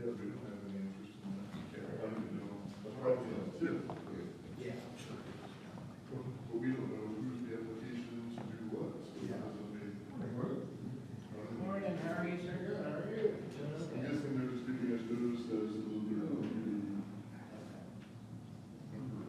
Yeah, we don't have any interest in that. I don't even know. That's probably not it. Yeah, I'm sure. But we don't know who's the applications to do what, so it doesn't make. Morning, how are you, sir? Good, how are you? I'm guessing they're just giving us notice as a little bit of a meeting. I don't know.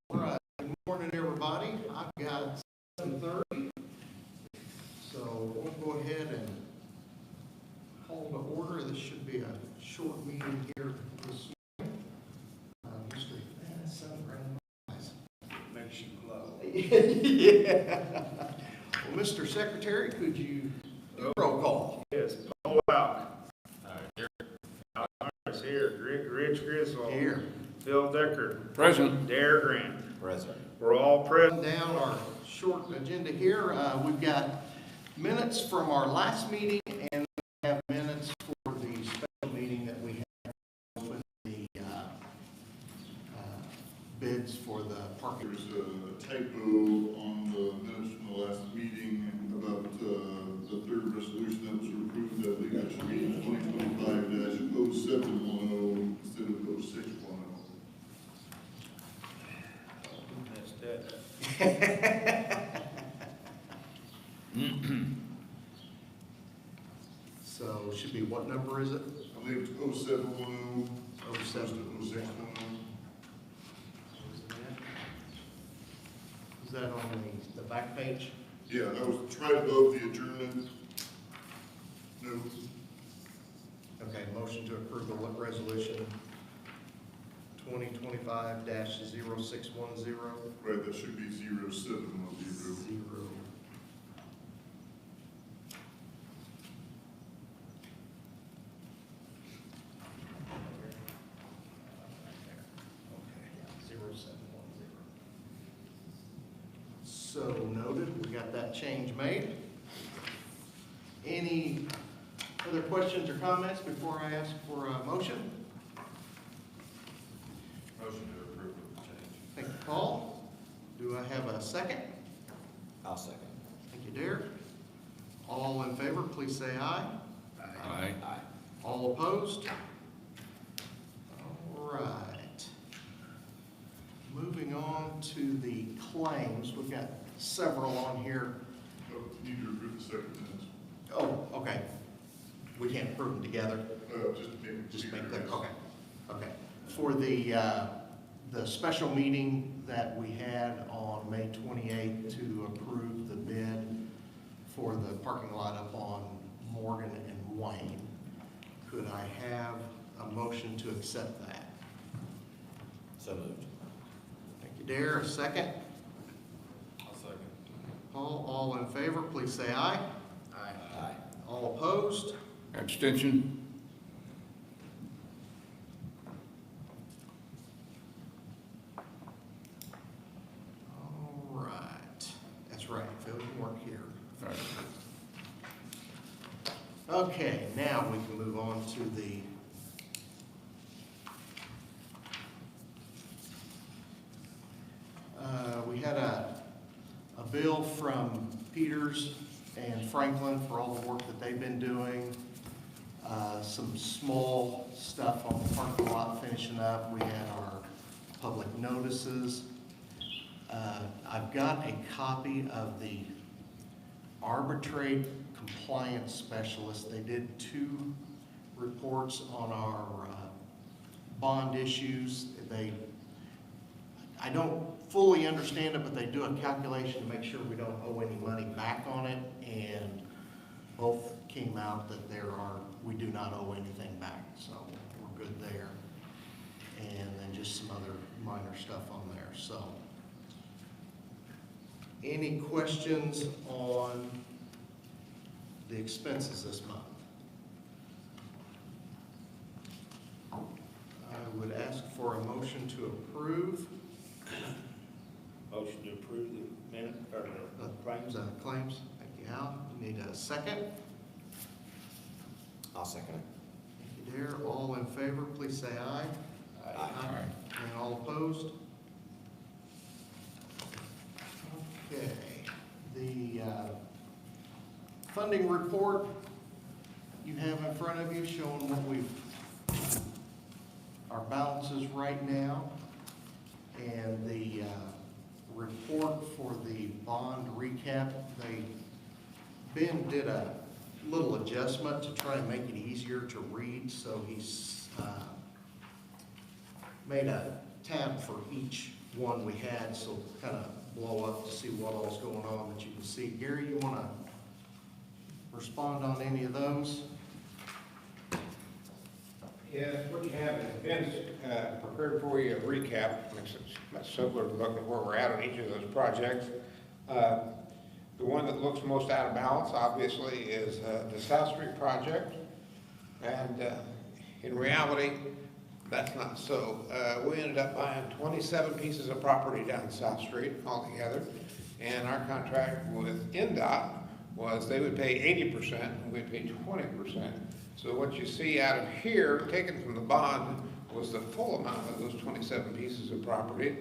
All right, good morning, everybody. I've got 7:30, so we'll go ahead and call to order. This should be a short meeting here this morning. Mr. Makes you glow. Yeah. Well, Mr. Secretary, could you do roll call? Yes, Paul Out. Here. Alex here. Rich Griswold. Here. Phil Decker. Present. Dare Grant. Present. We're all present. Down our short agenda here, we've got minutes from our last meeting and we have minutes for the special meeting that we had with the bids for the parking. There's a typo on the minutes from the last meeting about the third resolution that was approved. I think that should be 2025-0710 instead of 0610. That's that. So should be, what number is it? I believe it's 0710. 0710. 0610. Is that on the back page? Yeah, that was right above the adjournment. No, Okay, motion to approve the resolution 2025-0610. right, that should be 0710. Zero. Okay, 0710. So noted, we got that change made. Any other questions or comments before I ask for a motion? Motion to approve the change. Thank you, Paul. Do I have a second? I'll second. Thank you, Derek. All in favor, please say aye. Aye. Aye. All opposed? All right. Moving on to the claims. We've got several on here. Oh, need to approve the second minutes. Oh, okay. We can't approve them together. Just Make that, okay. Okay. For the special meeting that we had on May 28th to approve the bid for the parking lot up on Morgan and Wayne, could I have a motion to accept that? So moved. Thank you, Dare. A second? I'll second. Paul, all in favor, please say aye. Aye. Aye. All opposed? Abstention. All right. That's right, Phil, you weren't here. All right. Okay, now we can move on to the we had a bill from Peters and Franklin for all the work that they've been doing. Some small stuff on the parking lot finishing up. We had our public notices. I've got a copy of the arbitrate compliance specialist. They did 2 reports on our bond issues. I don't fully understand it, but they do a calculation to make sure we don't owe any money back on it, and both came out that we do not owe anything back, so we're good there. And then just some other minor stuff on there, so. Any questions on the expenses this month? I would ask for a motion to approve Motion to approve the minute, or the claims. claims. Thank you, Al. You need a second? I'll second it. Thank you, Dare. All in favor, please say aye. Aye. And all opposed? Okay, the funding report you have in front of you showing what our balances right now, and the report for the bond recap. Ben did a little adjustment to try and make it easier to read, so he's made a tab for each one we had, so kind of blow up to see what all's going on that you can see. Gary, you want to respond on any of those? Yes, what you have is Ben's prepared for you a recap, makes it much simpler to look at where we're at on each of those projects. The one that looks most out of balance, obviously, is the South Street project. And in reality, that's not so. We ended up buying 27 pieces of property down South Street altogether. And our contract with NDOT was they would pay 80% and we'd pay 20%. So what you see out of here, taken from the bond, was the full amount of those 27 pieces of property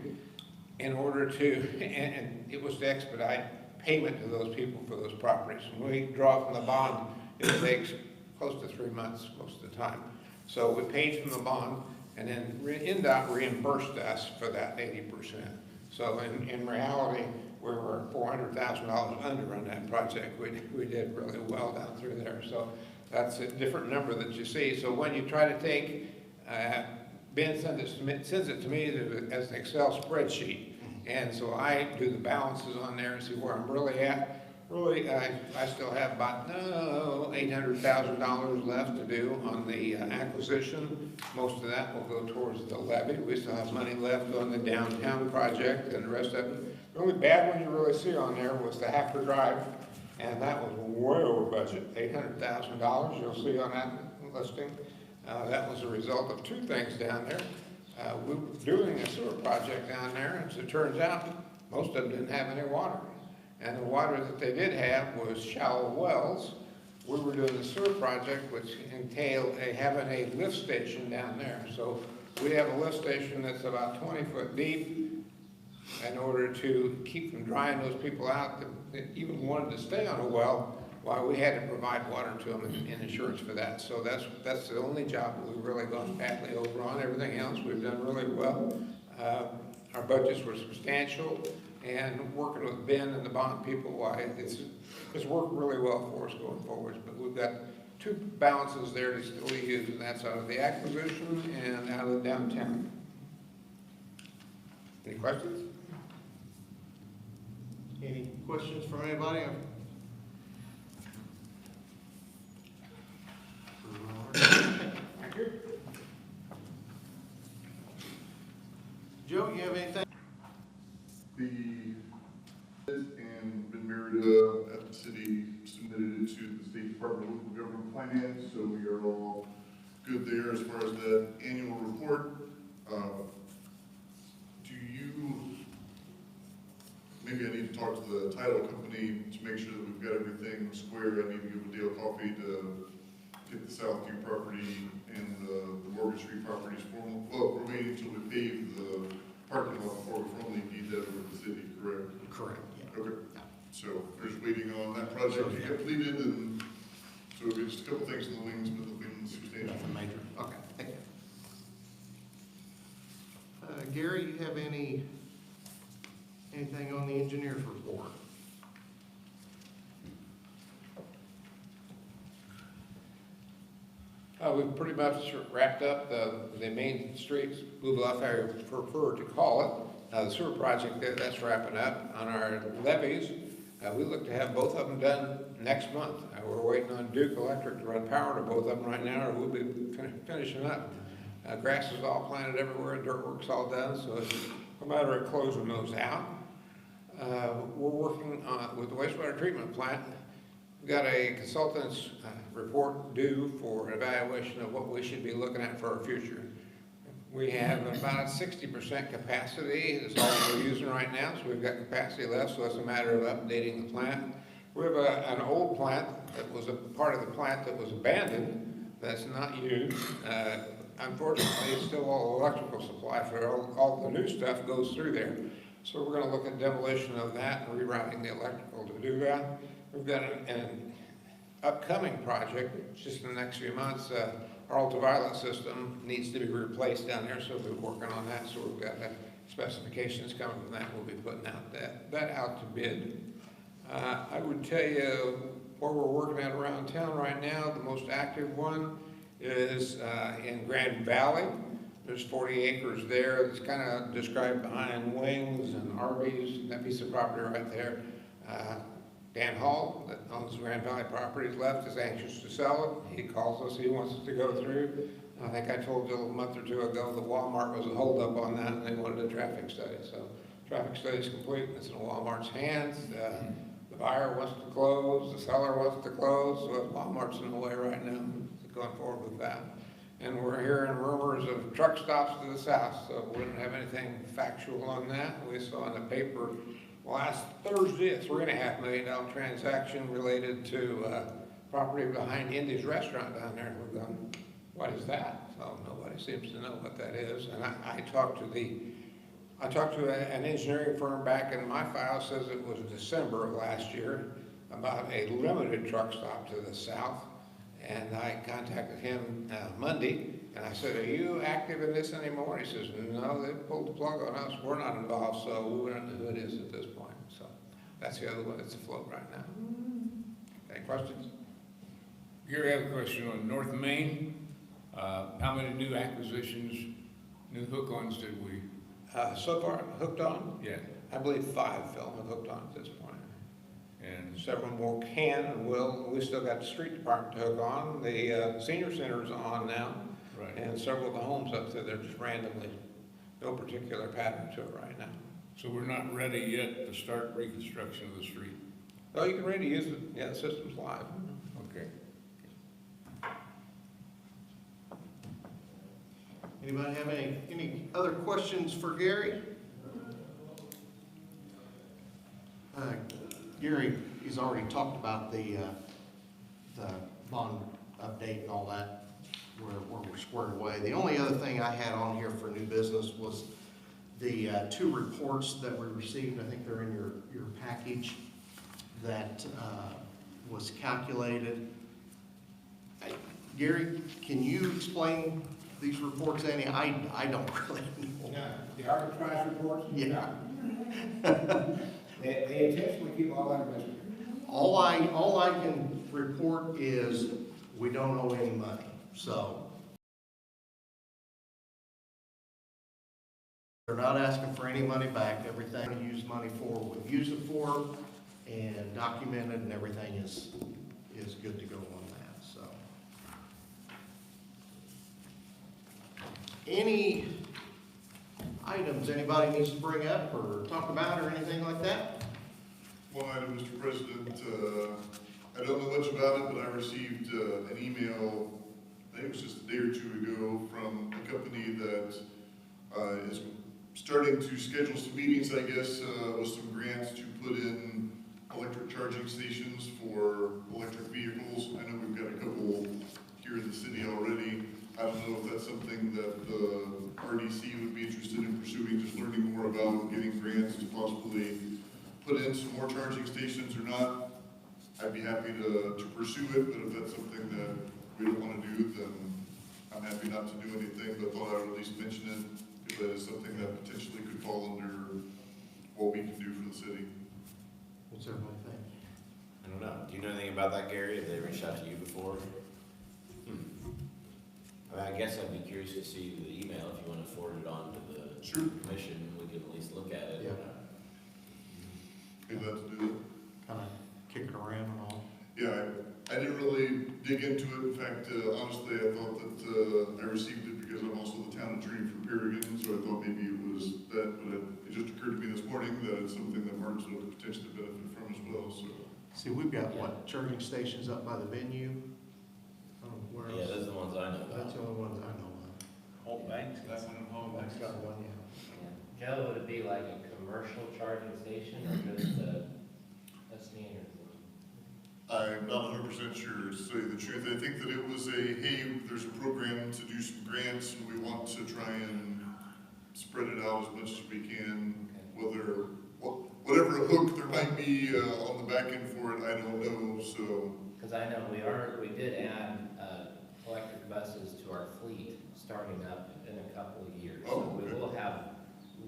in order to, and it was to expedite payment to those people for those properties. When we draw from the bond, it takes close to 3 months most of the time. So we paid from the bond, and then NDOT reimbursed us for that 80%. So in reality, we were $400,000 under on that project. We did really well down through there. So that's a different number that you see. So when you try to take, Ben sends it to me as an Excel spreadsheet. And so I do the balances on there and see where I'm really at. Really, I still have about $800,000 left to do on the acquisition. Most of that will go towards the levy. We still have money left on the downtown project and the rest of it. The only bad one you really see on there was the Hacker Drive, and that was way over budget, $800,000 you'll see on that listing. That was a result of two things down there. We were doing a sewer project down there, and as it turns out, most of them didn't have any water. And the water that they did have was shallow wells. We were doing the sewer project, which entailed having a lift station down there. So we have a lift station that's about 20 foot deep in order to keep from drying those people out that even wanted to stay on a well, while we had to provide water to them and insurance for that. So that's the only job that we've really gone badly over on. Everything else we've done really well. Our budgets were substantial, and working with Ben and the bond people, why it's worked really well for us going forward. But we've got two balances there to still use, and that's out of the acquisition and out of the downtown. Any questions? Any questions from anybody? Thank you. Joe, you have anything? And Ben Merida at the city submitted it to the State Department of Local Government Finance, so we are all good there as far as that annual report. Maybe I need to talk to the title company to make sure that we've got everything square. I need to give a Dale Coffee to get the Southview property and the Morgan Street properties formal. Well, we're waiting until we pave the parking lot before we formally deed that over to the city, correct? Correct, yeah. Okay, so we're just waiting on that project to get completed, and so it'll be just a couple things in the wings, but it'll be substantial. Nothing major. Okay, thank you. Gary, you have anything on the engineer's report? We've pretty much wrapped up the main streets, Blue Bluff, I prefer to call it. The sewer project, that's wrapping up. On our levees, we look to have both of them done next month. We're waiting on Duke Electric to run power to both of them right now, or we'll be finishing up. Grass is all planted everywhere, dirt work's all done, so it's a matter of closing those out. We're working with the wastewater treatment plant. We've got a consultant's report due for evaluation of what we should be looking at for our future. We have about 60% capacity, that's all we're using right now, so we've got capacity left, so it's a matter of updating the plant. We have an old plant that was a part of the plant that was abandoned, that's not used. Unfortunately, it's still all electrical supply for all the new stuff goes through there. So we're gonna look at demolition of that and rerouting the electrical to do that. We've got an upcoming project, just in the next few months, our ultraviolet system needs to be replaced down there, so we're working on that. So we've got specifications coming from that. We'll be putting out that out to bid. I would tell you what we're working at around town right now. The most active one is in Grand Valley. There's 40 acres there. It's kind of described behind Wings and Arby's, that piece of property right there. Dan Hall, that owns Grand Valley Properties, left, is anxious to sell it. He calls us, he wants us to go through. I think I told you a month or two ago that Walmart was a holdup on that, and they wanted a traffic study. So traffic study is complete, it's in Walmart's hands. The buyer wants to close, the seller wants to close, so Walmart's in the way right now, going forward with that. And we're hearing rumors of truck stops to the south, so we don't have anything factual on that. We saw in the paper last Thursday a $3.5 million transaction related to property behind Indy's restaurant down there. We're going, what is that? So nobody seems to know what that is. And I talked to an engineering firm back in my file, says it was December of last year, about a limited truck stop to the south. And I contacted him Monday, and I said, are you active in this anymore? And he says, no, they pulled the plug on us. We're not involved, so we don't know who it is at this point. So that's the other one that's afloat right now. Any questions? Gary, I have a question on North Main. How many new acquisitions, new hook-ons did we? So far, hooked on? Yeah. I believe 5 Phil have hooked on at this point. And Several more can and will. We still got the street department to hook on. The senior center's on now. right. And several of the homes up there, they're just randomly, no particular pattern to it right now. So we're not ready yet to start reconstruction of the street. Oh, you can ready to use it. Yeah, the system's live. Okay. Anybody have any other questions for Gary? Gary, he's already talked about the bond update and all that, where we're squared away. The only other thing I had on here for new business was the 2 reports that we received. I think they're in your package that was calculated. Gary, can you explain these reports any? I don't really know. Yeah, the arbitrage reports? Yeah. They intentionally keep all that mystery. All I can report is we don't owe any money, so. They're not asking for any money back. Everything we use money for, we've used it for, and documented, and everything is good to go on that, so. Any items anybody needs to bring up or talk about or anything like that? One item, Mr. President, I don't know much about it, but I received an email, I think it was just a day or 2 ago, from a company that is starting to schedule some meetings, I guess, with some grants to put in electric charging stations for electric vehicles. I know we've got a couple here in the city already. I don't know if that's something that the RDC would be interested in pursuing, just learning more about getting grants to possibly put in some more charging stations or not. I'd be happy to pursue it, but if that's something that we don't want to do, then I'm happy not to do anything, but thought I would at least mention it, if that is something that potentially could fall under what we can do for the city. What's everybody think? I don't know. Do you know anything about that, Gary? Have they reached out to you before? I mean, I guess I'd be curious to see the email if you want to forward it on to the commission. We can at least look at it. Yeah. Be glad to do that. Kind of kick it around and all. Yeah, I didn't really dig into it. In fact, honestly, I thought that I received it because I'm also the town attorney for Perrigan, so I thought maybe it was that, but it just occurred to me this morning that it's something that Martinsville could potentially benefit from as well, so. See, we've got what, charging stations up by the venue? I don't know where Yeah, else. those are the ones I know That's about. the only ones I know of. Whole banks. That's got one, yeah. Yeah. Joe, would it be like a commercial charging station or just a standard one? I'm not 100% sure, to tell you the truth. I think that it was hey, there's a program to do some grants, and we want to try and spread it out as much as we can. Whatever hook there might be on the back end for it, I don't know, so. Because I know we did add electric buses to our fleet starting up in a couple of years. Oh, So we okay. will have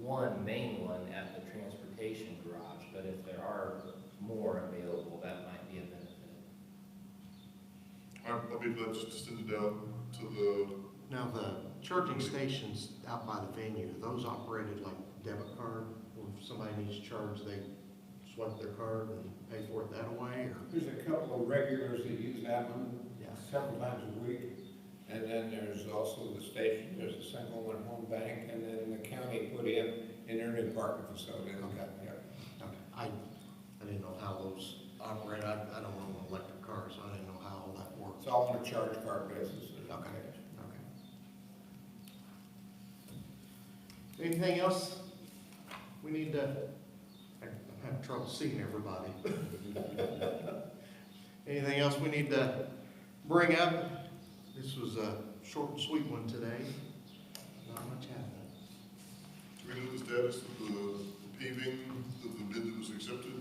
one main one at the transportation garage, but if there are more available, that might be a benefit. I'll be glad just to send it out to the, Now, the charging stations out by the venue, those operated like debit card, or if somebody needs to charge, they swipe their card and pay for it that way, or? There's a couple of regulars that use that one Yeah. several times a week. And then there's also the station, there's a single one home bank, and then the county put in their new parking facility. Okay. Yeah. Okay. I didn't know how those operate. I don't own an electric car, so I didn't know how all that works. It's all on a charge card basis. Okay. Okay. Anything else? We need to, I'm having trouble seeing everybody. Anything else we need to bring up? This was a short and sweet one today. Not much happening. do we know the status of the paving, of the bid that was accepted?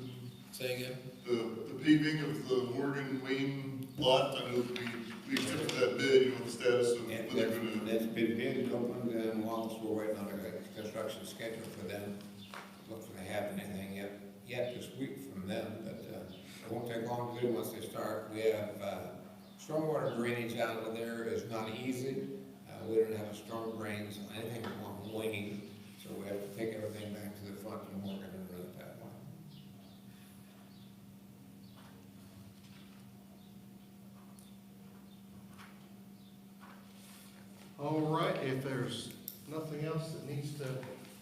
Say again? The paving of the Morgan Wayne lot, I know that we accepted that bid, you know, the status of when they're gonna. That's been bid, opened, and while we're waiting on a construction schedule for them. Look if they have anything yet this week from them, but it won't take long to do once they start. We have stormwater drainage out of there is not easy. We don't have a storm drains on anything along Wayne, so we have to take everything back to the front and Morgan and run it that way. All right, if there's nothing else that needs to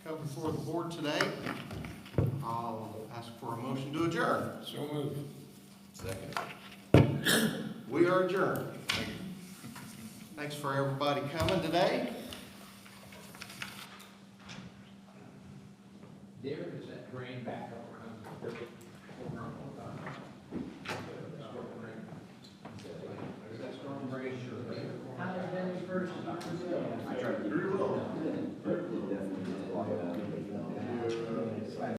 come before the board today, I'll ask for a motion to adjourn. So moved. Second. We are adjourned. Thanks for everybody coming today. There is that drain back up around. Is that storm drain? How did Benny first?